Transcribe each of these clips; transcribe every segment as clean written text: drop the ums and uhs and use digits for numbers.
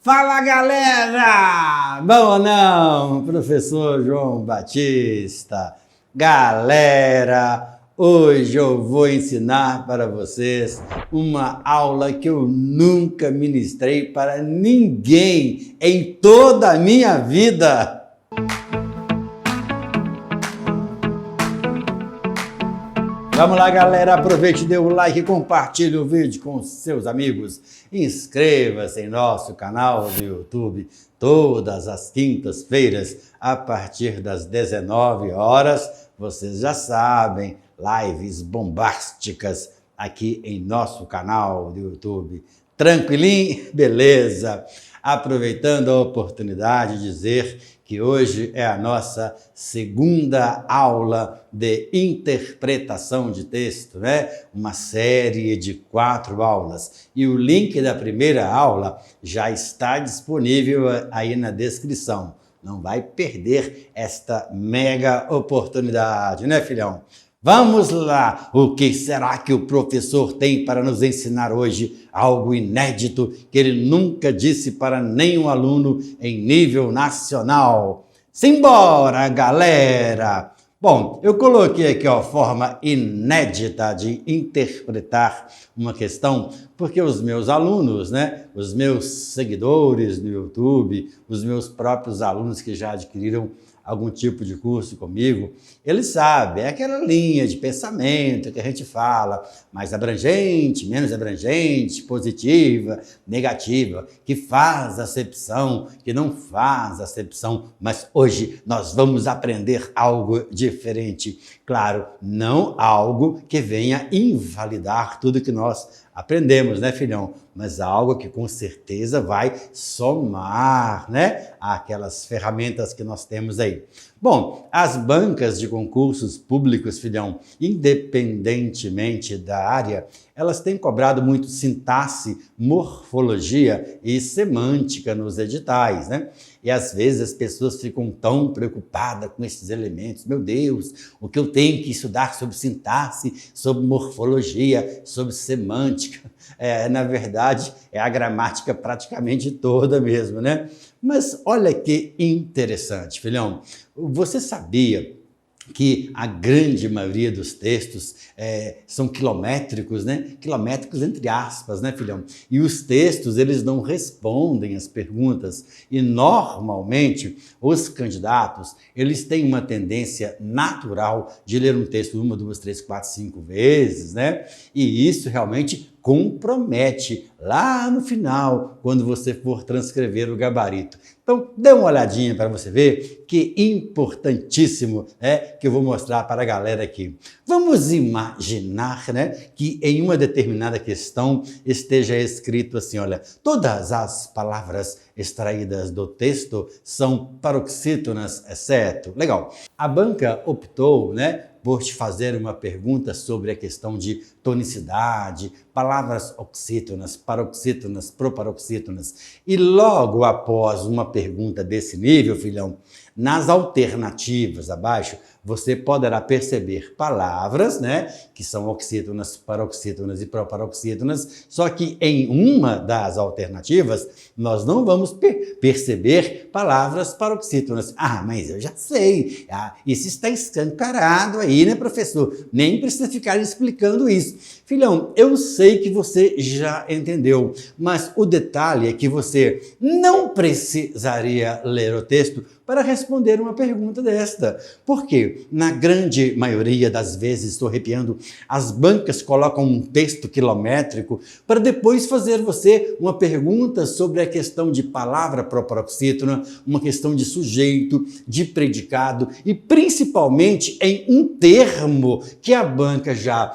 Fala, galera! Bom ou não? Professor João Batista. Galera, hoje eu vou ensinar para vocês uma aula que eu nunca ministrei para ninguém em toda a minha vida. Vamos lá, galera, aproveite, dê o like e compartilhe o vídeo com seus amigos. Inscreva-se em nosso canal do YouTube todas as quintas-feiras a partir das 19 horas. Vocês já sabem, lives bombásticas aqui em nosso canal do YouTube. Tranquilinho? Beleza! Aproveitando a oportunidade de dizer que hoje é a nossa segunda aula de interpretação de texto, né? Uma série de 4 aulas. E o link da primeira aula já está disponível aí na descrição. Não vai perder esta mega oportunidade, né, filhão? Vamos lá! O que será que o professor tem para nos ensinar hoje? Algo inédito que ele nunca disse para nenhum aluno em nível nacional. Simbora, galera! Bom, eu coloquei aqui a forma inédita de interpretar uma questão, porque os meus alunos, né, os meus seguidores no YouTube, os meus próprios alunos que já adquiriram algum tipo de curso comigo, eles sabem, é aquela linha de pensamento que a gente fala, mais abrangente, menos abrangente, positiva, negativa, que faz acepção, que não faz acepção, mas hoje nós vamos aprender algo diferente. Claro, não algo que venha invalidar tudo que nós aprendemos, né, filhão? Mas algo que com certeza vai somar, né, aquelas ferramentas que nós temos aí. Bom, as bancas de concursos públicos, filhão, independentemente da área, elas têm cobrado muito sintaxe, morfologia e semântica nos editais, né? E às vezes as pessoas ficam tão preocupadas com esses elementos. Meu Deus, o que eu tenho que estudar sobre sintaxe, sobre morfologia, sobre semântica? Na verdade, é a gramática praticamente toda mesmo, né? Mas olha que interessante, filhão. Você sabia que a grande maioria dos textos são quilométricos, né? Quilométricos entre aspas, né, filhão? E os textos, eles não respondem às perguntas. E, normalmente, os candidatos, eles têm uma tendência natural de ler um texto 1, 2, 3, 4, 5 vezes, né? E isso realmente compromete lá no final, quando você for transcrever o gabarito. Então, dê uma olhadinha para você ver que importantíssimo que eu vou mostrar para a galera aqui. Vamos imaginar, né, que em uma determinada questão esteja escrito assim, olha, todas as palavras extraídas do texto são paroxítonas, exceto. Legal. A banca optou, né, por te fazer uma pergunta sobre a questão de tonicidade, palavras oxítonas, paroxítonas, proparoxítonas. E logo após uma pergunta desse nível, filhão, nas alternativas abaixo, você poderá perceber palavras, né, que são oxítonas, paroxítonas e proparoxítonas, só que em uma das alternativas nós não vamos perceber palavras paroxítonas. Ah, mas eu já sei, isso está escancarado aí, né, professor? Nem precisa ficar explicando isso. Filhão, eu sei que você já entendeu, mas o detalhe é que você não precisaria ler o texto para responder uma pergunta desta. Por quê? Na grande maioria das vezes, estou arrepiando, as bancas colocam um texto quilométrico para depois fazer você uma pergunta sobre a questão de palavra proparoxítona, uma questão de sujeito, de predicado e principalmente em um termo que a banca já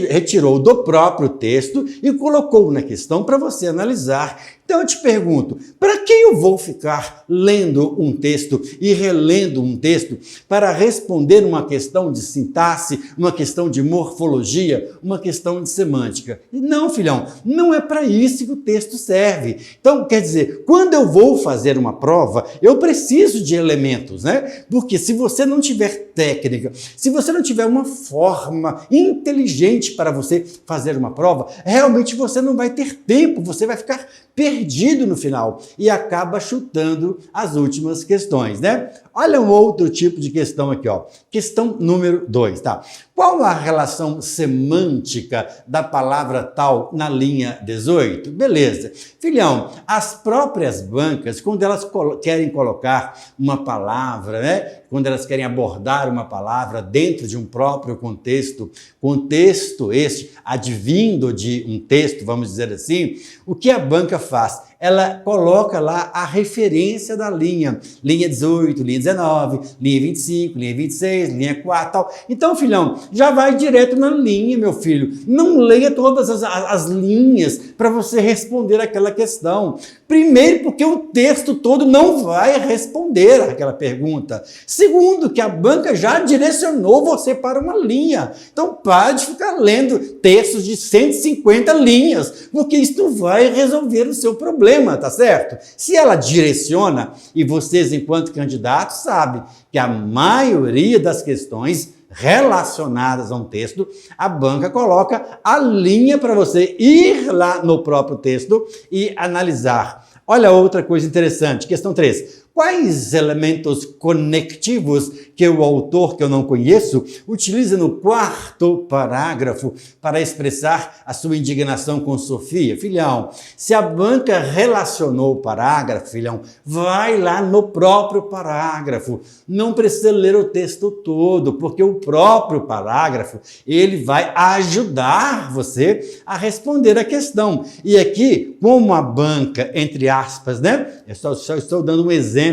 retirou do próprio texto e colocou na questão para você analisar. Então eu te pergunto, para que eu vou ficar lendo um texto e relendo um texto para responder uma questão de sintaxe, uma questão de morfologia, uma questão de semântica? Não, filhão, não é para isso que o texto serve. Então, quer dizer, quando eu vou fazer uma prova, eu preciso de elementos, né? Porque se você não tiver técnica, se você não tiver uma forma inteligente para você fazer uma prova, realmente você não vai ter tempo, você vai ficar perdido no final. E acaba chutando as últimas questões, né? Olha um outro tipo de questão aqui, ó. Questão número 2, tá? Qual a relação semântica da palavra tal na linha 18? Beleza. Filhão, as próprias bancas, quando elas querem colocar uma palavra, né? Quando elas querem abordar uma palavra dentro de um próprio contexto este advindo de um texto, vamos dizer assim, o que a banca faz? Ela coloca lá a referência da linha 18, linha 19, linha 25, linha 26, linha 4, tal. Então, filhão, já vai direto na linha, meu filho. Não leia todas as linhas para você responder aquela questão. Primeiro, porque o texto todo não vai responder aquela pergunta. Segundo, que a banca já direcionou você para uma linha. Então, pare de ficar lendo textos de 150 linhas, porque isso não vai resolver o seu problema, tá certo? Se ela direciona, e vocês, enquanto candidatos, sabem que a maioria das questões relacionadas a um texto, a banca coloca a linha para você ir lá no próprio texto e analisar. Olha outra coisa interessante, questão 3. Quais elementos conectivos que o autor, que eu não conheço, utiliza no 4º parágrafo para expressar a sua indignação com Sofia? Filhão, se a banca relacionou o parágrafo, filhão, vai lá no próprio parágrafo. Não precisa ler o texto todo, porque o próprio parágrafo, ele vai ajudar você a responder a questão. E aqui, como a banca, entre aspas, né? Eu só estou dando um exemplo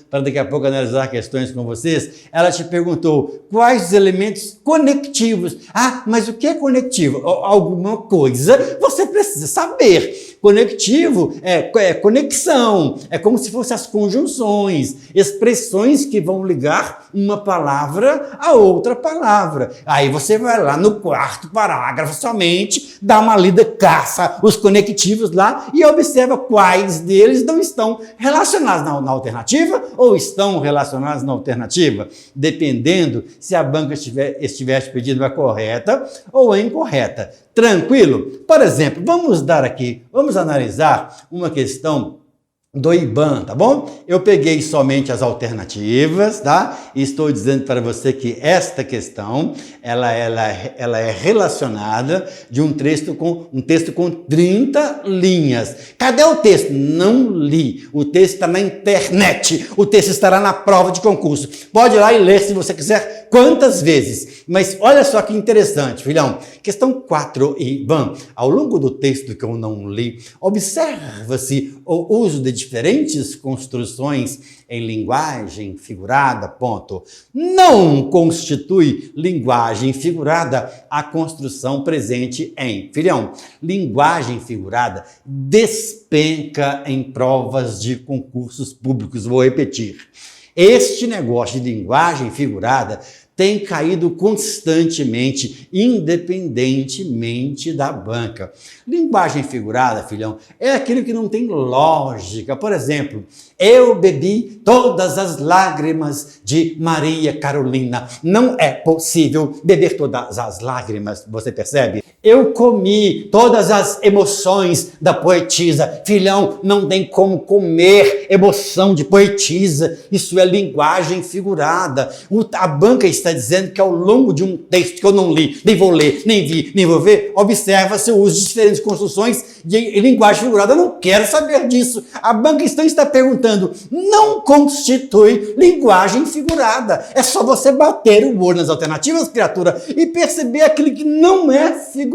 para daqui a pouco analisar questões com vocês. Ela te perguntou quais os elementos conectivos. Ah, mas o que é conectivo? Alguma coisa você precisa saber. Conectivo é conexão, é como se fossem as conjunções, expressões que vão ligar uma palavra a outra palavra. Aí você vai lá no 4º parágrafo somente, dá uma lida, caça os conectivos lá e observa quais deles não estão relacionados na alternativa ou estão relacionados na alternativa, dependendo se a banca estiver te pedindo a correta ou a incorreta. Tranquilo? Por exemplo, vamos analisar uma questão do IBAN, tá bom? Eu peguei somente as alternativas, tá? E estou dizendo para você que esta questão, ela é relacionada de um texto com 30 linhas. Cadê o texto? Não li. O texto está na internet. O texto estará na prova de concurso. Pode ir lá e ler se você quiser, quantas vezes. Mas olha só que interessante, filhão. Questão 4 IBAN. Ao longo do texto que eu não li, observa-se o uso de diferentes construções em linguagem figurada, ponto. Não constitui linguagem figurada a construção presente em, filhão, linguagem figurada despenca em provas de concursos públicos. Vou repetir. Este negócio de linguagem figurada tem caído constantemente, independentemente da banca. Linguagem figurada, filhão, é aquilo que não tem lógica. Por exemplo, eu bebi todas as lágrimas de Maria Carolina. Não é possível beber todas as lágrimas, você percebe? Eu comi todas as emoções da poetisa. Filhão, não tem como comer emoção de poetisa. Isso é linguagem figurada. A banca está dizendo que ao longo de um texto que eu não li, nem vou ler, nem vi, nem vou ver, observa-se o uso de diferentes construções de linguagem figurada. Eu não quero saber disso. A banca está perguntando, não constitui linguagem figurada. É só você bater o olho nas alternativas, criatura, e perceber aquilo que não é figurado.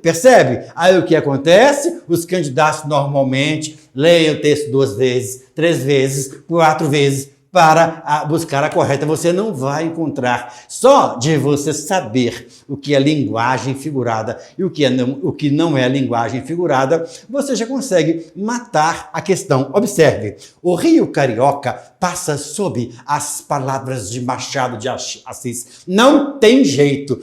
Percebe? Aí o que acontece? Os candidatos normalmente leem o texto 2 vezes, 3 vezes, 4 vezes, para buscar a correta. Você não vai encontrar. Só de você saber o que é linguagem figurada e o que não é linguagem figurada, você já consegue matar a questão. Observe, o Rio Carioca passa sob as palavras de Machado de Assis. Não tem jeito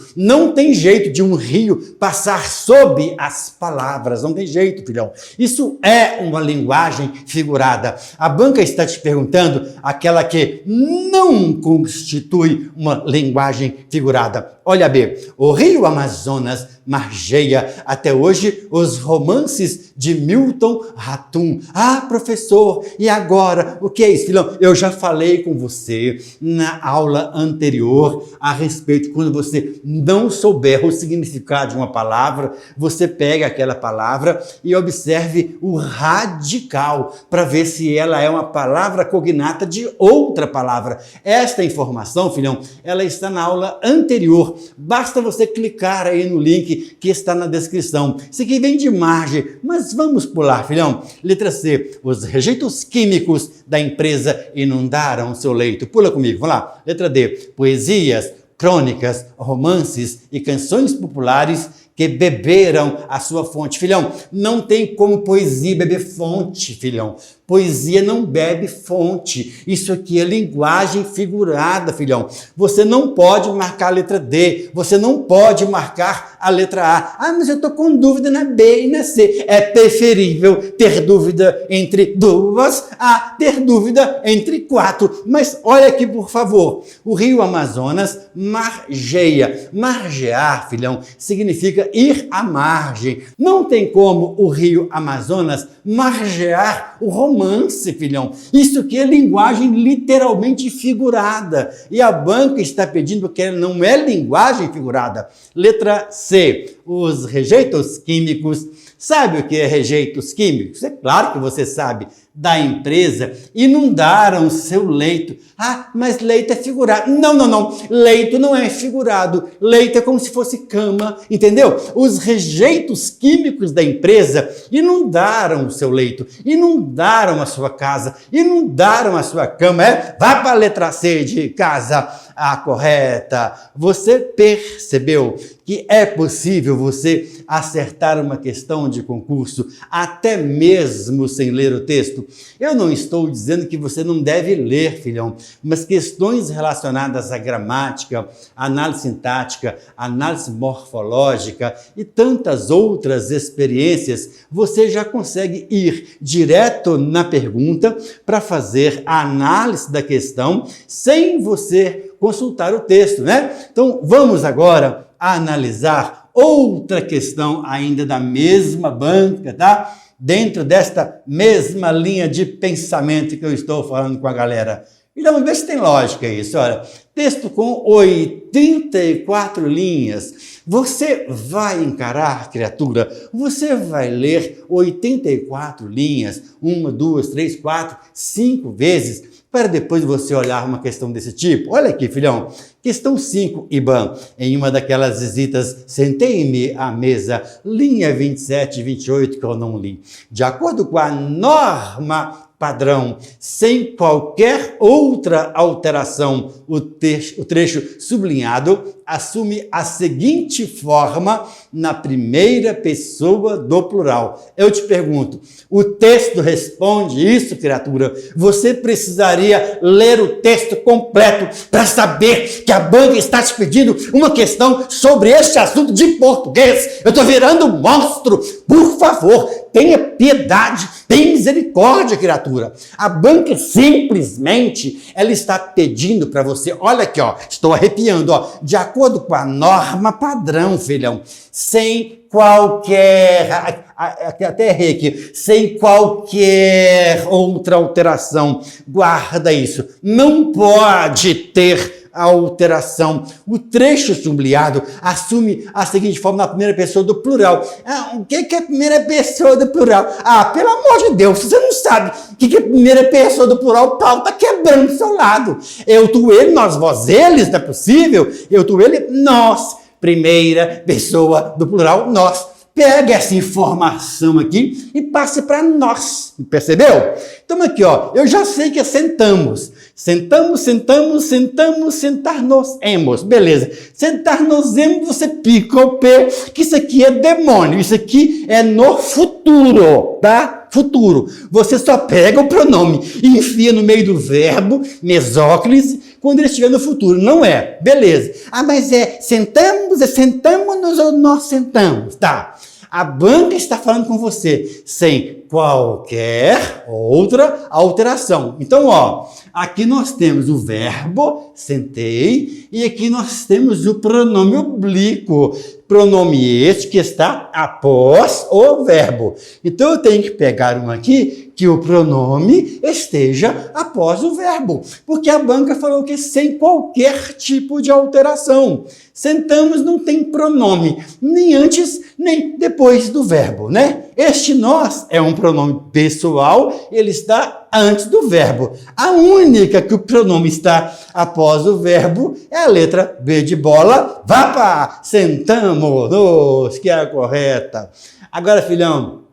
de um rio passar sob as palavras. Não tem jeito, filhão. Isso é uma linguagem figurada. A banca está te perguntando aquela que não constitui uma linguagem figurada. Olha bem, o rio Amazonas margeia até hoje os romances de Milton Ratum. Ah, professor, e agora? O que é isso, filhão? Eu já falei com você na aula anterior a respeito, quando você não souber o significado de uma palavra, você pega aquela palavra e observe o radical para ver se ela é uma palavra cognata de outra palavra. Esta informação, filhão, ela está na aula anterior. Basta você clicar aí no link que está na descrição. Isso aqui vem de margem, mas vamos pular, filhão. Letra C. Os rejeitos químicos da empresa inundaram seu leito. Pula comigo, vamos lá. Letra D. Poesias, crônicas, romances e canções populares que beberam a sua fonte. Filhão, não tem como poesia beber fonte, filhão. Poesia não bebe fonte. Isso aqui é linguagem figurada, filhão. Você não pode marcar a letra D. Você não pode marcar a letra A. Ah, mas eu estou com dúvida na B e na C. É preferível ter dúvida entre duas a ter dúvida entre quatro. Mas olha aqui, por favor. O rio Amazonas margeia. Margear, filhão, significa ir à margem. Não tem como o rio Amazonas margear o romance, filhão. Isso aqui é linguagem literalmente figurada. E a banca está pedindo que não é linguagem figurada. Letra C. Os rejeitos químicos. Sabe o que é rejeitos químicos? É claro que você sabe. Da empresa inundaram seu leito. Ah, mas leito é figurado. Não. Leito não é figurado. Leito é como se fosse cama, entendeu? Os rejeitos químicos da empresa inundaram o seu leito, inundaram a sua casa, inundaram a sua cama. Vá para a letra C de casa, a correta. Você percebeu que é possível você acertar uma questão de concurso até mesmo sem ler o texto? Eu não estou dizendo que você não deve ler, filhão, mas questões relacionadas à gramática, análise sintática, análise morfológica e tantas outras experiências, você já consegue ir direto na pergunta para fazer a análise da questão sem você consultar o texto, né? Então, vamos agora analisar outra questão ainda da mesma banca, tá? Dentro desta mesma linha de pensamento que eu estou falando com a galera. E vamos ver se tem lógica isso. Olha, texto com 84 linhas. Você vai encarar, criatura, você vai ler 84 linhas, 1, 2, 3, 4, 5 vezes, para depois você olhar uma questão desse tipo. Olha aqui, filhão. Questão 5, Iban. Em uma daquelas visitas, sentei-me à mesa, linha 27 e 28, que eu não li. De acordo com a norma padrão, sem qualquer outra alteração, o trecho sublinhado assume a seguinte forma na primeira pessoa do plural. Eu te pergunto, o texto responde isso, criatura? Você precisaria ler o texto completo para saber que a banca está te pedindo uma questão sobre este assunto de português. Eu estou virando um monstro. Por favor, tenha piedade, tenha misericórdia, criatura. A banca simplesmente, ela está pedindo para você, olha aqui, ó, estou arrepiando, ó, de acordo com a norma padrão, filhão, sem qualquer, até errei aqui, sem qualquer outra alteração, guarda isso, não pode ter alteração. O trecho sublinhado assume a seguinte forma na primeira pessoa do plural. O que é a primeira pessoa do plural? Ah, pelo amor de Deus, você não sabe o que é a primeira pessoa do plural, o pau tá quebrando do seu lado. Eu, tu, ele, nós, vós, eles, não é possível? Eu, tu, ele, nós. Primeira pessoa do plural, nós. Pega essa informação aqui e passe para nós. Percebeu? Então aqui, ó, eu já sei que é sentamos. Sentamos, sentar-nos-emos. Beleza. Sentar-nos-emos, você pica o pé, que isso aqui é demônio. Isso aqui é no futuro, tá? Futuro. Você só pega o pronome e enfia no meio do verbo, mesóclise, quando ele estiver no futuro. Não é. Beleza. Ah, mas sentamos, sentamos-nos ou nós sentamos? Tá. A banca está falando com você sem qualquer outra alteração. Então, ó, aqui nós temos o verbo, sentei, e aqui nós temos o pronome oblíquo. Pronome este que está após o verbo. Então, eu tenho que pegar um aqui que o pronome esteja após o verbo. Porque a banca falou que sem qualquer tipo de alteração. Sentamos não tem pronome, nem antes, nem depois do verbo, né? Este nós é um pronome pessoal, ele está antes do verbo. A única que o pronome está após o verbo é a letra B de bola. Vá pá, sentamos, que é a correta. Agora, filhão,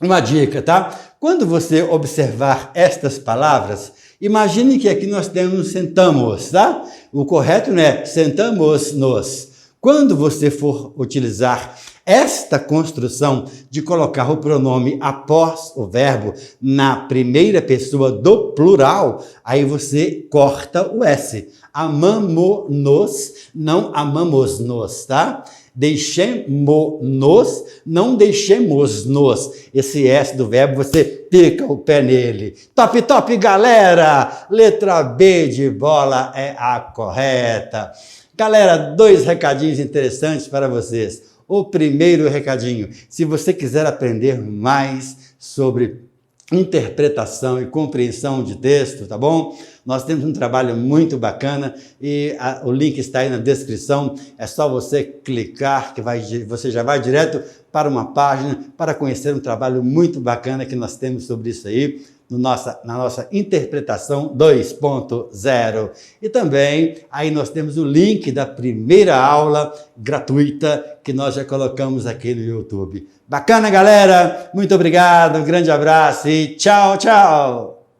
uma dica, tá? Quando você observar estas palavras, imagine que aqui nós temos sentamos, tá? O correto não é sentamos-nos. Quando você for utilizar esta construção de colocar o pronome após o verbo na primeira pessoa do plural, aí você corta o S. Amamo-nos, não amamos-nos, tá? Deixemo-nos, não deixemos-nos. Esse S do verbo, você pica o pé nele. Top, top, galera! Letra B de bola é a correta. Galera, 2 recadinhos interessantes para vocês. O primeiro recadinho, se você quiser aprender mais sobre interpretação e compreensão de texto, tá bom? Nós temos um trabalho muito bacana e o link está aí na descrição. É só você clicar que você já vai direto para uma página para conhecer um trabalho muito bacana que nós temos sobre isso aí na nossa interpretação 2.0. E também aí nós temos o link da primeira aula gratuita que nós já colocamos aqui no YouTube. Bacana, galera? Muito obrigado, um grande abraço e tchau, tchau!